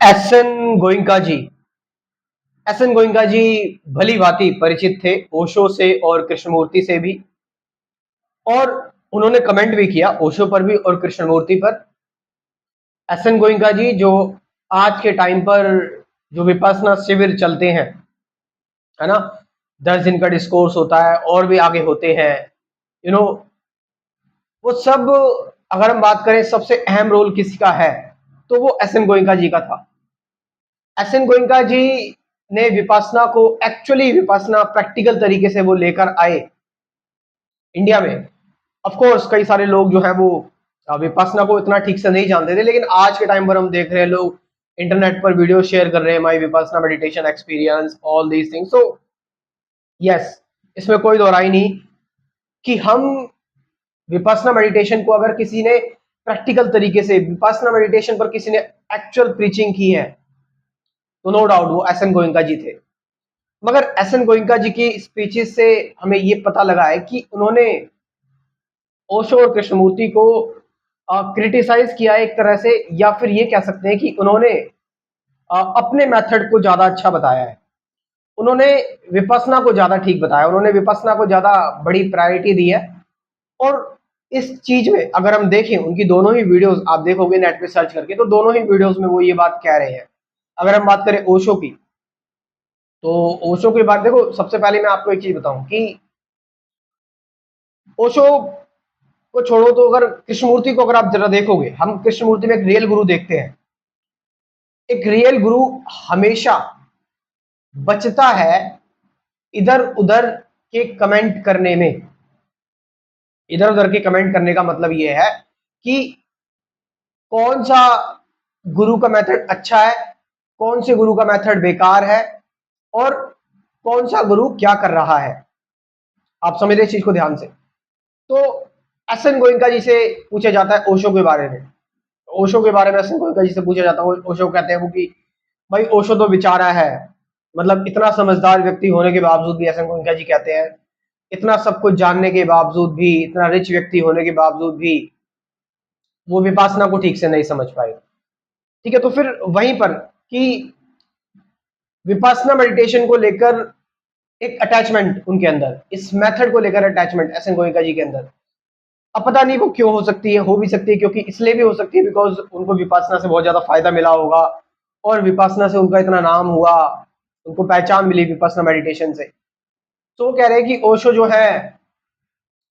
S N Goenka जी। S N Goenka जी भली भांति परिचित थे ओशो से और कृष्णमूर्ति से भी, और उन्होंने कमेंट भी किया ओशो पर भी और कृष्णमूर्ति पर। एस एन गोइंका जी जो आज के टाइम पर जो विपස්සना शिविर चलते हैं, है ना, 10 दिन का डिस्कोर्स होता है और भी आगे होते हैं, यू नो, वो सब, अगर हम बात करें सबसे अहम रोल किसका है तो वो एस एन गोइंका जी का था। एस एन गोइंका जी ने विपासना को, एक्चुअली विपासना प्रैक्टिकल तरीके से वो लेकर आए इंडिया में। ऑफ कोर्स कई सारे लोग जो है वो विपासना को इतना ठीक से नहीं जानते थे, लेकिन आज के टाइम पर हम देख रहे हैं लोग इंटरनेट पर वीडियो शेयर कर रहे हैं, my vipassana meditation experience all these things. So yes, इसमें कोई दो राय नहीं कि हम विपासना मेडिटेशन को, अगर किसी ने प्रैक्टिकल तरीके से विपासना मेडिटेशन पर किसी ने एक्चुअल प्रीचिंग की है तो नो डाउट वो एस एन गोइंका जी थे। मगर एस एन गोइंका जी की स्पीचेस से हमें ये पता लगा है कि उन्होंने ओशो और कृष्णमूर्ति को क्रिटिसाइज किया एक तरह से, या फिर ये कह सकते हैं कि उन्होंने अपने मेथड को ज्यादा अच्छा बताया है। उन्होंने विपස්සना को ज्यादा ठीक बताया, उन्होंने विपස්සना को ज्यादा बड़ी प्रायोरिटी दी है। और इस चीज में अगर हम देखें उनकी दोनों ही वीडियोस, आप देखोगे नेट पे सर्च करके तो दोनों ही वीडियोस में वो ये बात कह रहे हैं। अगर हम बात करें ओशो की, तो ओशो की बात देखो, सबसे पहले मैं आपको एक चीज बताऊं कि ओशो को छोड़ो तो अगर कृष्णमूर्ति को अगर आप जरा देखोगे, हम कृष्णमूर्ति में एक रियल गुरु देखते हैं। एक रियल गुरु हमेशा बचता है इधर उधर के कमेंट करने में। इधर उधर के कमेंट करने का मतलब यह है कि कौन सा गुरु का मेथड अच्छा है, कौन से गुरु का मेथड बेकार है, और कौन सा गुरु क्या कर रहा है। आप समझ रहे इस चीज को ध्यान से। तो एस एन गोइंका जी से पूछा जाता है ओशो के बारे में, ओशो के बारे में एस एन गोइंका जी से पूछा जाता है, ओशो कहते हैं वो कि भाई ओशो तो बेचारा है, मतलब इतना समझदार व्यक्ति होने के बावजूद भी, एस एन गोइंका जी कहते हैं, इतना सब कुछ जानने के बावजूद भी, इतना रिच व्यक्ति होने के बावजूद भी वो विपासना को ठीक से नहीं समझ पाए। ठीक है, तो फिर वहीं पर कि विपासना मेडिटेशन को लेकर एक अटैचमेंट उनके अंदर, इस मेथड को लेकर अटैचमेंट एस एन गोयनका जी के अंदर। अब पता नहीं वो क्यों हो सकती है, हो भी सकती है क्योंकि इसलिए भी हो सकती है बिकॉज उनको विपासना से बहुत ज्यादा फायदा मिला होगा, और विपासना से उनका इतना नाम हुआ, उनको पहचान मिली विपासना मेडिटेशन से। तो वो कह रहे हैं कि ओशो जो है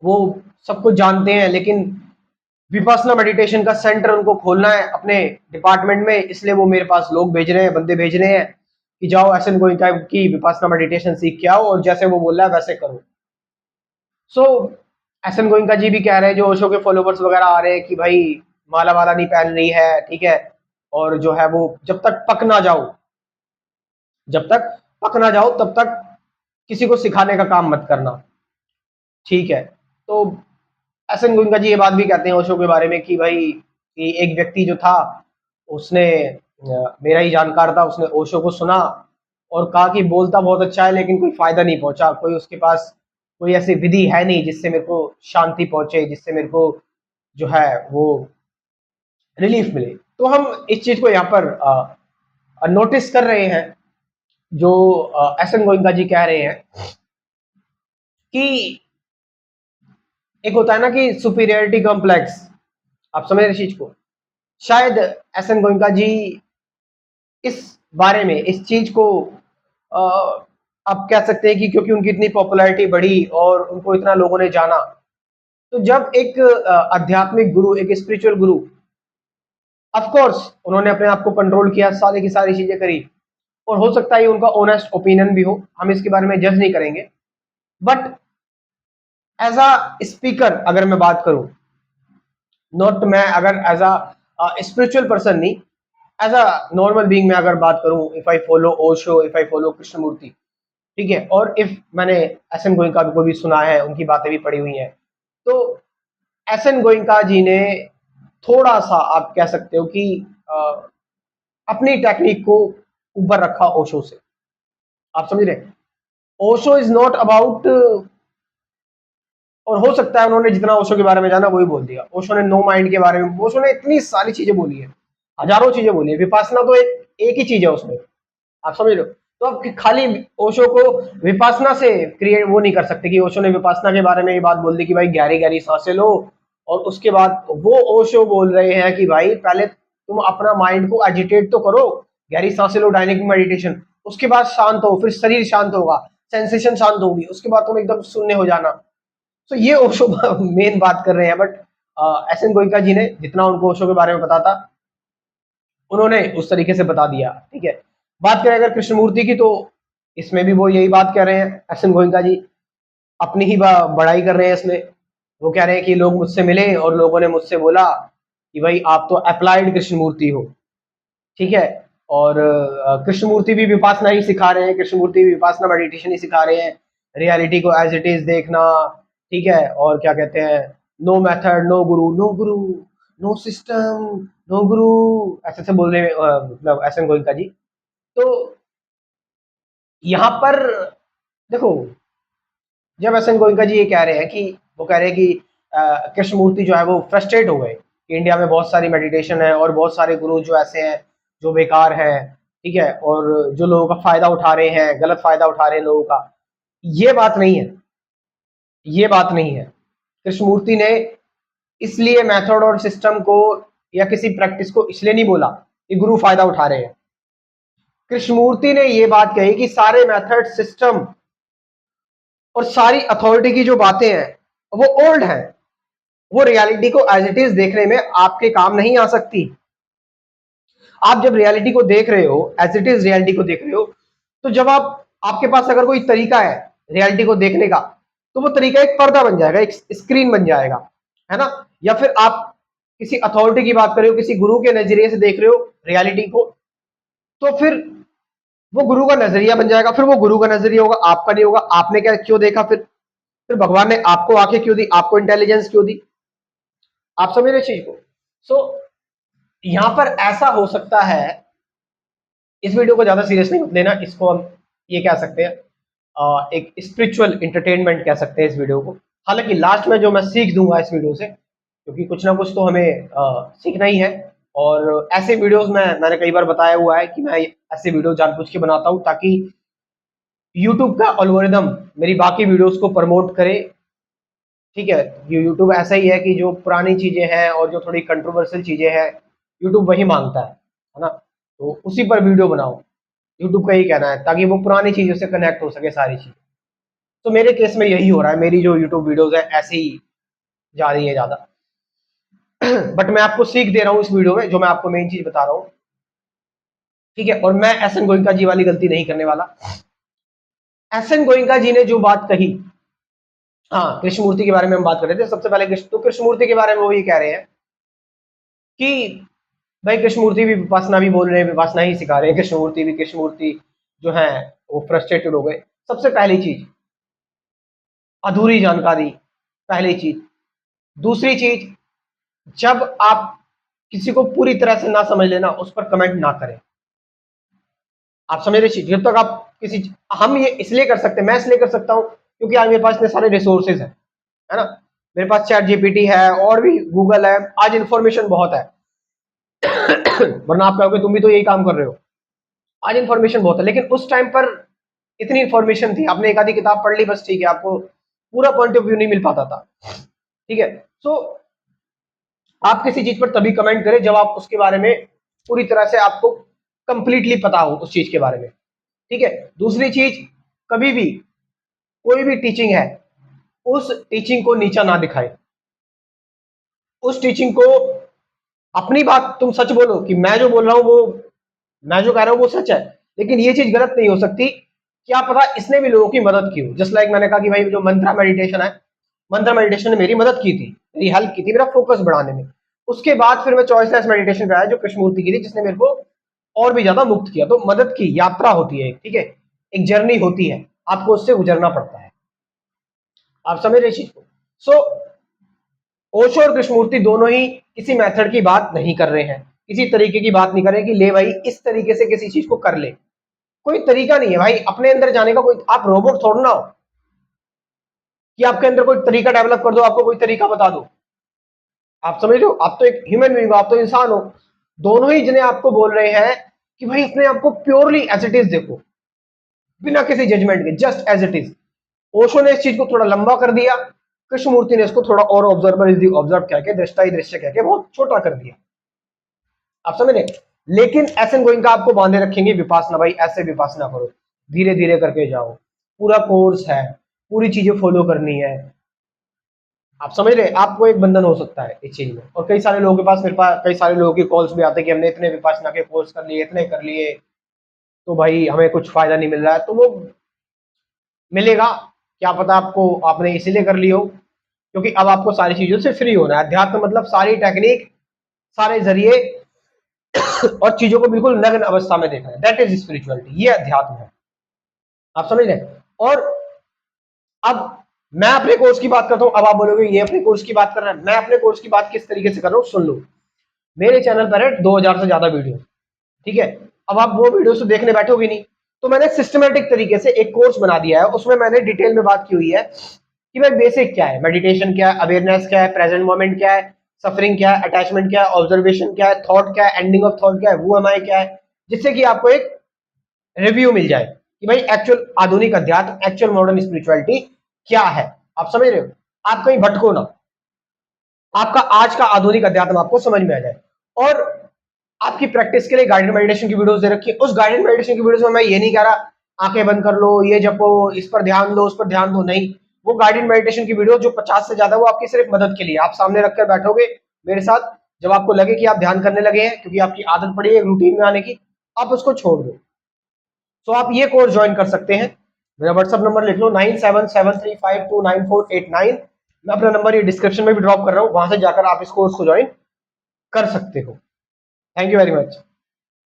वो सब कुछ जानते हैं, लेकिन विपासना मेडिटेशन का सेंटर उनको खोलना है अपने डिपार्टमेंट में, इसलिए वो मेरे पास लोग भेज रहे हैं, बंदे भेज रहे हैं कि जाओ एस एन गोइंका की विपासना मेडिटेशन सीख के आओ और जैसे वो बोल रहा है वैसे करो। सो एस एन गोइंका जी भी कह रहे हैं, जो ओशो के फॉलोवर्स वगैरह आ रहे हैं, कि भाई माला वाला नहीं पहन रही है, ठीक है, और जो है वो जब तक पक ना जाओ, जब तक पक ना जाओ तब तक किसी को सिखाने का काम मत करना। ठीक है, तो एस एन गोइंका जी ये बात भी कहते हैं ओशो के बारे में कि भाई, कि एक व्यक्ति जो था उसने, मेरा ही जानकार था, उसने ओशो को सुना और कहा कि बोलता बहुत अच्छा है लेकिन कोई फायदा नहीं पहुंचा, कोई उसके पास कोई ऐसी विधि है नहीं जिससे मेरे को शांति पहुंचे, जिससे मेरे को जो है वो रिलीफ मिले। तो हम इस चीज को यहाँ पर नोटिस कर रहे हैं, जो एस एन गोइंका जी कह रहे हैं कि एक होता है ना कि सुपीरियरिटी कॉम्प्लेक्स, आप समझ रहे इस चीज को। शायद एस एन गोइंका जी इस बारे में, इस चीज को अ, आप कह सकते हैं कि क्योंकि उनकी इतनी पॉपुलैरिटी बढ़ी और उनको इतना लोगों ने जाना, तो जब एक आध्यात्मिक गुरु, एक स्पिरिचुअल गुरु, ऑफ कोर्स उन्होंने अपने आप को कंट्रोल किया, सारी की सारी चीजें करी, और हो सकता है ये उनका ऑनेस्ट ओपिनियन भी हो, हम इसके बारे में जज नहीं करेंगे। बट एज अ स्पीकर अगर मैं बात करूं, नॉट मैं अगर एज अ स्पिरिचुअल पर्सन नहीं, एज अ नॉर्मल बीइंग मैं अगर बात करूं, if I follow Osho, if I follow Krishnamurti, ठीक है, और इफ मैंने एस एन गोइंका को भी सुना है, उनकी बातें भी पढ़ी हुई हैं, तो एस एन गोइंका जी ने थोड़ा सा आप कह सकते हो कि अ, अपनी टेक्निक को ऊपर रखा ओशो से। आप समझ रहे, ओशो इज नॉट अबाउट, और हो सकता है उन्होंने जितना ओशो के बारे में जाना वही बोल दिया। ओशो ने नो माइंड के बारे में, ओशो ने इतनी सारी चीजें बोली है, हजारों चीजें बोली है। विपासना तो एक ही चीज है उसमें, आप समझ रहे हो। तो आप खाली ओशो को विपासना से क्रिएट वो नहीं कर सकते कि ओशो ने विपासना के बारे में ये बात बोल दी कि भाई गहरी गहरी सांसें लो, और उसके बाद वो ओशो बोल रहे हैं कि भाई पहले तुम अपना माइंड को एजिटेट तो करो, गहरी सांसें लो, डायनेमिक मेडिटेशन, उसके बाद शांत हो, फिर शरीर शांत होगा, सेंसेशन शांत होगी, उसके बाद तुम एकदम शून्य हो जाना। तो ये ओशो मेन बात कर रहे हैं। बट एस एन गोइंका जी ने जितना उनको ओशो के बारे में पता था उन्होंने उस तरीके से बता दिया, ठीक है। बात करें अगर कृष्णमूर्ति की, तो इसमें भी वो यही बात कह रहे हैं एस एन गोइंका जी, अपनी ही बड़ाई कर रहे हैं इसमें। वो कह रहे हैं कि लोग मुझसे मिले और लोगों ने मुझसे बोला कि भाई आप तो अप्लाइड कृष्णमूर्ति हो, ठीक है। और कृष्णमूर्ति भी विपासना ही सिखा रहे हैं, कृष्णमूर्ति भी विपासना मेडिटेशन ही सिखा रहे हैं, रियलिटी को एज इट इज देखना, ठीक है। और क्या कहते हैं, नो मेथड नो गुरु, नो गुरु, नो सिस्टम, नो गुरु, ऐसे ऐसे बोल रहे हैं मतलब एस एन गोयनका जी। तो यहाँ पर देखो, जब एस एन गोयनका जी ये कह रहे हैं कि वो कह रहे हैं कि कृष्णमूर्ति जो है वो फ्रस्ट्रेट हो गए कि इंडिया में बहुत सारी मेडिटेशन है और बहुत सारे गुरु जो ऐसे हैं जो बेकार हैं, ठीक है, और जो लोगों का फायदा उठा रहे हैं, गलत फायदा उठा रहे हैं लोगों का। ये बात नहीं है, ये बात नहीं है। कृष्णमूर्ति ने इसलिए मेथड और सिस्टम को या किसी प्रैक्टिस को इसलिए नहीं बोला कि गुरु फायदा उठा रहे हैं। कृष्णमूर्ति ने ये बात कही कि सारे मेथड, सिस्टम और सारी अथॉरिटी की जो बातें हैं वो ओल्ड हैं, वो रियलिटी को एज इट इज देखने में आपके काम नहीं आ सकती। आप जब रियलिटी को देख रहे हो, एज इट इज रियलिटी को देख रहे हो, तो जब आप आपके पास अगर कोई तरीका है रियलिटी को देखने का, तो वो तरीका एक पर्दा बन जाएगा, एक स्क्रीन बन जाएगा, है ना। या फिर आप किसी अथॉरिटी की बात कर रहे हो, किसी गुरु के नजरिए से देख रहे हो रियलिटी को, तो फिर वो गुरु का नजरिया बन जाएगा, फिर वो गुरु का नजरिया होगा, आपका नहीं होगा। आपने क्या क्यों देखा, फिर भगवान ने आपको आंखें क्यों दी, आपको इंटेलिजेंस क्यों दी, आप समझ रहे चीज को। सो यहां पर ऐसा हो सकता है, इस वीडियो को ज्यादा सीरियस नहीं मत लेना, इसको हम ये कह सकते हैं एक स्पिरिचुअल इंटरटेनमेंट कह सकते हैं इस वीडियो को। हालांकि लास्ट में जो मैं सीख दूंगा इस वीडियो से, क्योंकि कुछ ना कुछ तो हमें सीखना ही है। और ऐसे वीडियोस में मैंने कई बार बताया हुआ है कि मैं ऐसे वीडियो जानबूझ के बनाता हूं ताकि यूट्यूब का एल्गोरिदम मेरी बाकी वीडियोस को प्रमोट करे, ठीक है। ये यूट्यूब ऐसा ही है कि जो पुरानी चीजें हैं और जो थोड़ी कंट्रोवर्शियल चीजें हैं, यूट्यूब वही मांगता है ना। तो उसी पर वीडियो बनाओ, यूट्यूब का ही कहना है, ताकि वो पुरानी चीजों से कनेक्ट हो सके सारी चीज। तो मेरे केस में यही हो रहा है, मेरी जो यूट्यूब वीडियोस है ऐसे ही जा रही है ज्यादा। बट मैं आपको सीख दे रहा हूँ इस वीडियो में, जो मैं आपको मेन चीज बता रहा हूँ, ठीक है। और मैं एस एन गोइंका जी वाली गलती नहीं करने वाला। एस एन गोइंका जी ने जो बात कही, हाँ, कृष्णमूर्ति के बारे में हम बात कर रहे थे सबसे पहले। तो कृष्णमूर्ति के बारे में वो ये कह रहे हैं कि भाई कृष्णमूर्ति भी विपासना भी बोल रहे हैं, विपासना ही सिखा रहे हैं कृष्णमूर्ति भी। कृष्णमूर्ति जो है वो फ्रस्ट्रेटेड हो गए। सबसे पहली चीज, अधूरी जानकारी, पहली चीज। दूसरी चीज, जब आप किसी को पूरी तरह से ना समझ लेना, उस पर कमेंट ना करें। आप समझ रहे चीज, जब तक आप किसी, हम ये इसलिए कर सकते हैं, मैं इसलिए कर सकता हूं क्योंकि आज मेरे पास इतने सारे रिसोर्सेज हैं, है ना। मेरे पास चैट जीपीटी है और भी गूगल है, आज इंफॉर्मेशन बहुत है। वरना आप कहोगे तुम भी तो यही काम कर रहे हो। आज इंफॉर्मेशन बहुत है, लेकिन उस टाइम पर इतनी इंफॉर्मेशन थी, आपने एक आधी किताब पढ़ ली बस, ठीक है, आपको पूरा पॉइंट ऑफ व्यू नहीं मिल पाता था, ठीक है। सो आप किसी चीज पर तभी कमेंट करें जब आप उसके बारे में पूरी तरह से आपको कंप्लीटली पता हो उस चीज के बारे में, ठीक है। दूसरी चीज, कभी भी कोई भी टीचिंग है, उस टीचिंग को नीचा ना दिखाए। उस टीचिंग को, अपनी बात तुम सच बोलो कि मैं जो बोल रहा हूं वो, मैं जो कह रहा हूं वो सच है, लेकिन ये चीज गलत नहीं हो सकती, क्या पता इसने भी लोगों की मदद की हो। जस्ट लाइक मैंने कहा कि भाई जो मंत्रा मेडिटेशन है, मंत्रा मेडिटेशन ने मेरी मदद की थी, मेरी हेल्प की थी, मेरा फोकस बढ़ाने में। उसके बाद फिर मैं चॉइसलेस मेडिटेशन कराया जो कृष्णमूर्ति की थी, जिसने मेरे को और भी ज्यादा मुक्त किया। तो मदद की यात्रा होती है, ठीक है, एक जर्नी होती है, आपको उससे गुजरना पड़ता है। आप समझ रहे इस चीज को। सो ओशो और कृष्णमूर्ति दोनों ही किसी मेथड की बात नहीं कर रहे हैं, किसी तरीके की बात नहीं कर रहे हैं कि ले भाई इस तरीके से किसी चीज को कर ले। कोई तरीका नहीं है भाई अपने अंदर जाने का, कोई आप रोबोट थोड़ा ना हो कि आपके अंदर कोई तरीका डेवलप कर दो, आपको कोई तरीका बता दो। आप समझ रहे हो, आप तो एक ह्यूमन बीइंग हो, आप तो इंसान हो। दोनों ही जने आपको बोल रहे हैं कि भाई इसने आपको प्योरली एज इट इज देखो, बिना किसी जजमेंट के, just as it is. Osho ने इस चीज को थोड़ा लंबा कर दिया, कृष्णमूर्ति ने इसको थोड़ा और ऑब्जर्वर इज दी ऑब्जर्व कह के, दृष्टा ही दृश्य कह के बहुत छोटा कर दिया। आप समझ रहे? लेकिन एस एन गोइंका आपको बांधे रखेंगे, विपासना भाई ऐसे विपासना करो, धीरे धीरे करके जाओ, पूरा कोर्स है, पूरी चीजें फॉलो करनी है। आप समझ रहे? आपको एक बंधन हो सकता है इस चीज में। और कई सारे लोगों के पास, मेरे पास कई सारे लोगों की कॉल्स भी आते हैं कि हमने इतने विपासना के कोर्स कर लिए, इतने कर लिए, तो भाई हमें कुछ फायदा नहीं मिल रहा है। तो वो मिलेगा, क्या पता आपको, आपने इसीलिए कर ली हो क्योंकि अब आपको सारी चीजों से फ्री होना है। अध्यात्म मतलब सारी टेक्निक, सारे जरिए और चीजों को बिल्कुल नग्न अवस्था में देखना है, दैट इज स्पिरिचुअलिटी, ये अध्यात्म है। आप समझ रहे? और अब मैं अपने कोर्स की बात करता हूं, अब आप बोलोगे ये अपने कोर्स की बात कर रहा है। मैं अपने कोर्स की बात किस तरीके से कर रहा हूं, सुन लो। मेरे चैनल पर है 2000 से ज्यादा वीडियो, ठीक है? अब आप वो वीडियो तो देखने बैठोगे नहीं, तो मैंने सिस्टमेटिक तरीके से एक कोर्स बना दिया है, उसमें मैंने डिटेल में बात की हुई है कि भाई बेसिक क्या है, मेडिटेशन क्या है, अवेयरनेस क्या है, प्रेजेंट मोमेंट क्या है, सफरिंग क्या है, अटैचमेंट क्या है, ऑब्जर्वेशन क्या है, थॉट क्या है, एंडिंग ऑफ थॉट क्या है, वो एम आई क्या है, जिससे कि आपको एक रिव्यू मिल जाए कि भाई एक्चुअल आधुनिक अध्यात्म, एक्चुअल मॉडर्न स्पिरिचुअलिटी क्या है। आप समझ रहे हो? आप कहीं भटको ना, आपका आज का आधुनिक अध्यात्म आपको समझ में आ जाए। और आपकी प्रैक्टिस के लिए गाइडेड मेडिटेशन की वीडियोस दे रखी है। उस गाइडेड मेडिटेशन की वीडियोस में मैं ये नहीं कह रहा आंखें बंद कर लो, ये जपो, इस पर ध्यान दो, उस पर ध्यान दो, नहीं। वो गाइडेड मेडिटेशन की वीडियो जो 50 से ज्यादा, वो आपकी सिर्फ मदद के लिए, आप सामने रखकर बैठोगे मेरे साथ, जब आपको लगे कि आप ध्यान करने लगे हैं क्योंकि आपकी आदत पड़ी है रूटीन में आने की, आप उसको छोड़ दो। तो आप ये कोर्स ज्वाइन कर सकते हैं। मेरा व्हाट्सअप नंबर लिख लो 9773529489। मैं अपना नंबर ये डिस्क्रिप्शन में भी ड्रॉप कर रहा हूं, वहां से जाकर आप इस कोर्स को ज्वाइन कर सकते हो। Thank you very much.